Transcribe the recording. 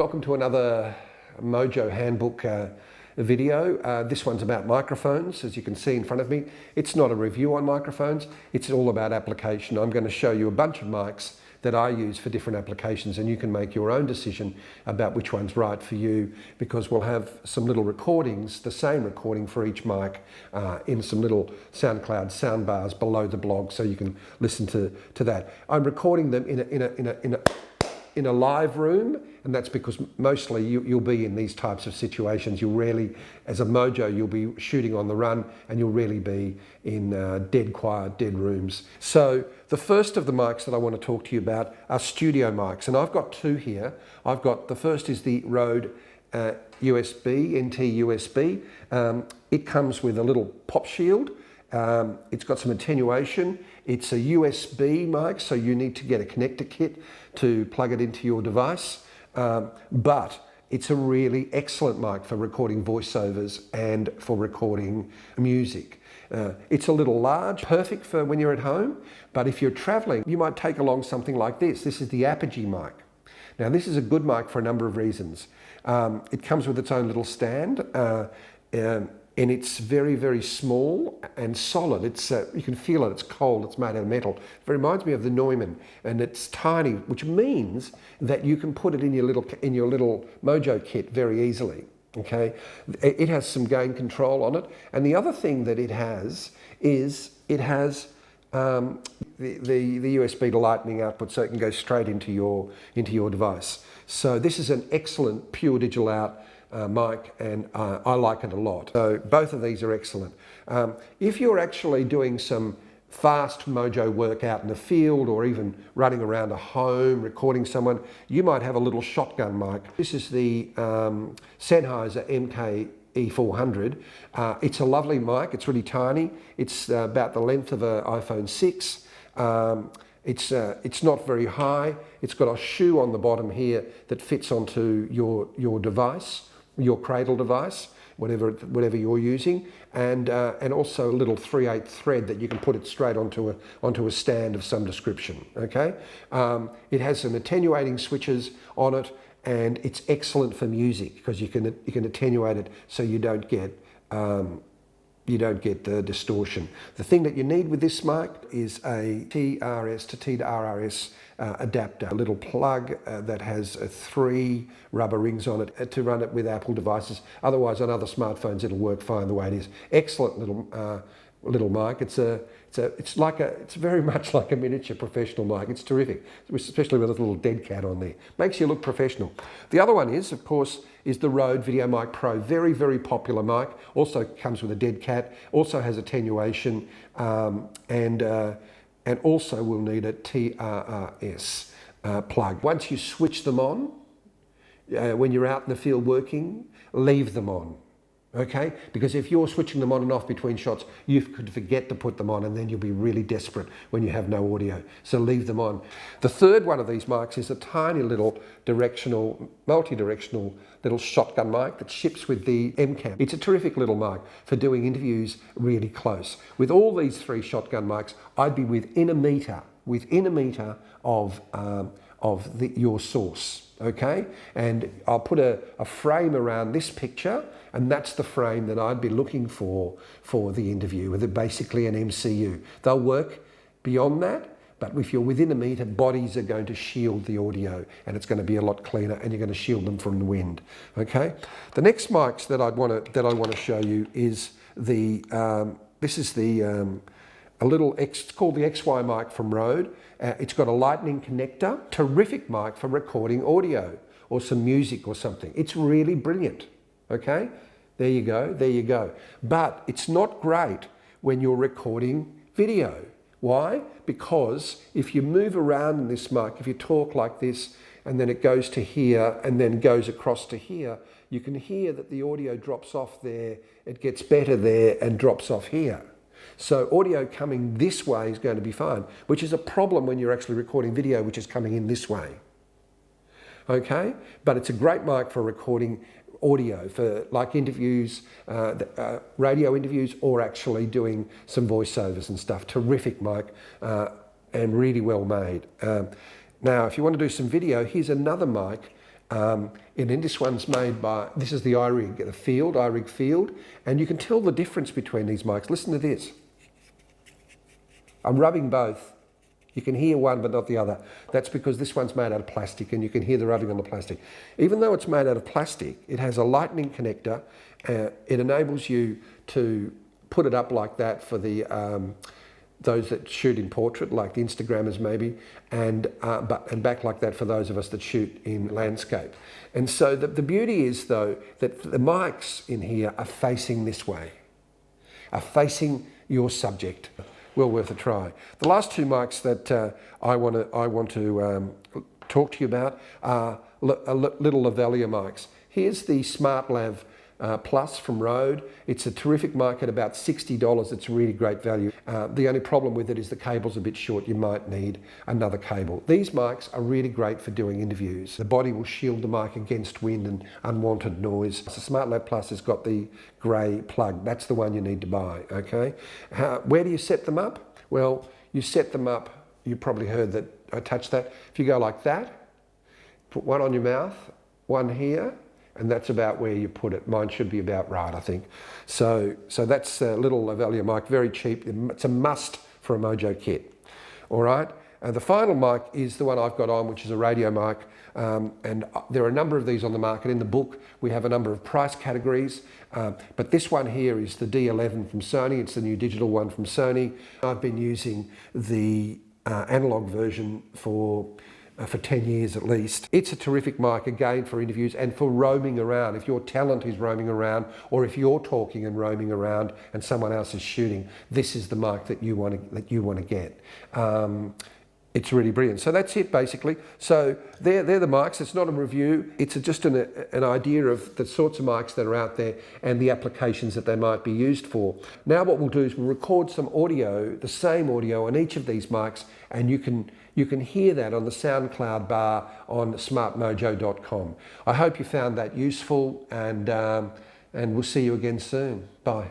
welcome to another Mojo handbook video. This one's about microphones, as you can see in front of me. It's not a review on microphones, it's all about application. I'm going to show you a bunch of mics that I use for different applications, and you can make your own decision about which one's right for you, because we'll have some little recordings, the same recording for each mic, in some little SoundCloud sound bars below the blog, so you can listen to that. I'm recording them in a live room, and that's because mostly you'll be in these types of situations. You'll rarely, as a Mojo, you'll be shooting on the run, and you'll really be in dead quiet, dead rooms. So the first of the mics that I want to talk to you about are studio mics, and I've got two here. The first is the Rode USB, NT USB. It comes with a little pop shield. It's got some attenuation. It's a USB mic, so you need to get a connector kit to plug it into your device. But it's a really excellent mic for recording voiceovers and for recording music. It's a little large, perfect for when you're at home, but if you're traveling, you might take along something like this. This is the Apogee mic. Now, this is a good mic for a number of reasons. It comes with its own little stand, and it's very, very small and solid. You can feel it, it's cold, it's made out of metal. It reminds me of the Neumann, and it's tiny, which means that you can put it in your little Mojo kit very easily, okay? It has some gain control on it, and the other thing that it has is it has the USB to lightning output, so it can go straight into your device. So this is an excellent pure digital out mic, and I like it a lot. So both of these are excellent. If you're actually doing some fast Mojo work out in the field, or even running around a home recording someone, you might have a little shotgun mic. This is the Sennheiser MK-E400. It's a lovely mic. It's really tiny. It's about the length of an iPhone 6. It's not very high. It's got a shoe on the bottom here that fits onto your device, your cradle device, whatever you're using, and also a little 3/8 thread that you can put it straight onto a stand of some description. Okay, it has some attenuating switches on it, and it's excellent for music because you can attenuate it so you don't get the distortion. The thing that you need with this mic is a TRS to T to RRS adapter, a little plug that has 3 rubber rings on it to run it with Apple devices. Otherwise, on other smartphones, it'll work fine the way it is. Excellent little mic. It's very much like a miniature professional mic. It's terrific, especially with a little dead cat on there. Makes you look professional. The other one is, of course, the Rode Video Mic Pro. Very, very popular mic. Also comes with a dead cat. Also has attenuation, and also will need a TRRS plug. Once you switch them on, when you're out in the field working, leave them on. Okay, because if you're switching them on and off between shots, you could forget to put them on, and then you'll be really desperate when you have no audio. So leave them on. The third one of these mics is a tiny little multi-directional little shotgun mic that ships with the MCAM. It's a terrific little mic for doing interviews really close. With all these 3 shotgun mics, I'd be within a meter of your source. Okay, and I'll put a frame around this picture, and that's the frame that I'd be looking for the interview, with basically an MCU. They'll work beyond that, but if you're within a meter, bodies are going to shield the audio, and it's going to be a lot cleaner, and you're going to shield them from the wind. Okay, the next mics that I want to show you is it's called the XY mic from Rode. It's got a lightning connector. Terrific mic for recording audio or some music or something. It's really brilliant. Okay, there you go. But it's not great when you're recording video. Why? Because if you move around in this mic, if you talk like this, and then it goes to here and then goes across to here, you can hear that the audio drops off there, it gets better there and drops off here. So audio coming this way is going to be fine, which is a problem when you're actually recording video, which is coming in this way. Okay, but it's a great mic for recording audio, for like interviews, radio interviews, or actually doing some voiceovers and stuff. Terrific mic, and really well made. Now, if you want to do some video, here's another mic And then this one's made by, this is the iRig, the iRig Field, and you can tell the difference between these mics. Listen to this. I'm rubbing both. You can hear one but not the other. That's because this one's made out of plastic and you can hear the rubbing on the plastic. Even though it's made out of plastic, it has a lightning connector. It enables you to put it up like that for the those that shoot in portrait, like the Instagrammers maybe, and back like that for those of us that shoot in landscape. And so the beauty is, though, that the mics in here are facing this way, are facing your subject. Well worth a try. The last two mics that I want to talk to you about are little lavalier mics. Here's the SmartLav Plus from Rode. It's a terrific mic at about $60. It's really great value. The only problem with it is the cable's a bit short. You might need another cable. These mics are really great for doing interviews. The body will shield the mic against wind and unwanted noise. The SmartLav Plus has got the grey plug. That's the one you need to buy, okay? Where do you set them up? Well, you set them up, you probably heard that I touched that. If you go like that, put one on your mouth, one here, and that's about where you put it. Mine should be about right, I think. So that's a little lavalier mic, very cheap. It's a must for a Mojo kit. All right. The final mic is the one I've got on, which is a radio mic. And there are a number of these on the market. In the book, we have a number of price categories. But this one here is the D11 from Sony. It's the new digital one from Sony. I've been using the analog version for 10 years at least. It's a terrific mic, again, for interviews and for roaming around. If your talent is roaming around, or if you're talking and roaming around and someone else is shooting, this is the mic that you want to get. It's really brilliant. So that's it, basically. So they're the mics. It's not a review. It's just an idea of the sorts of mics that are out there and the applications that they might be used for. Now what we'll do is we'll record some audio, the same audio on each of these mics, and you can hear that on the SoundCloud bar on smartmojo.com. I hope you found that useful, and we'll see you again soon. Bye.